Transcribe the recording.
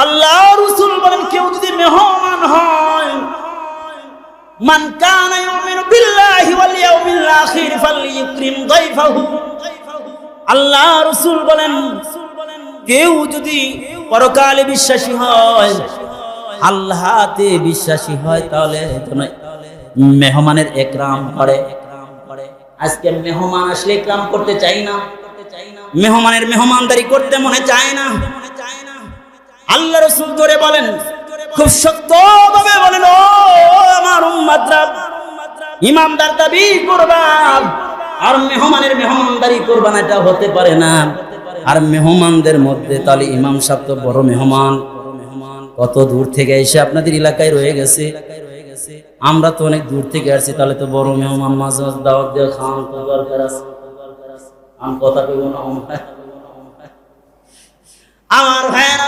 আল্লাহ রাসূল বলেন কেউ যদি মেহমান হয়, মান কানা ইউমিনু বিল্লাহি ওয়াল ইয়াউমিল আখির ফালইউকরিম দাইফাহু। আল্লাহ রাসূল বলেন কেউ যদি পরকালে বিশ্বাসী হয়, আল্লাহতে বিশ্বাসী হয়, তাহলে যেন মেহমানের একরাম করে। আজকে মেহমান আসলে একরাম করতে চাই না, মেহমানের মেহমানদারি করতে মনে চায় না। আল্লাহ রাসূল ধরে বলেন, খুব শক্তভাবে বলেন, ও আমার উম্মতরা, ইমানদার দাবি করবা আর মেহমানের মেহমানদারি করবা না, এটা হতে পারে না। আর মেহমানদের মধ্যে তাহলে ইমাম সাহেব তো বড় মেহমান, কত দূর থেকে এসে আপনাদের এলাকায় রয়ে গেছে, আমরা তো অনেক দূর থেকে আসছি, তাহলে তো বড় মেহমান, মাঝে মাঝে দাওয়াত দিয়ে খাওয়ান তো দরকার আছে। আমি কথা বলবো না আমার ভাইয়েরা,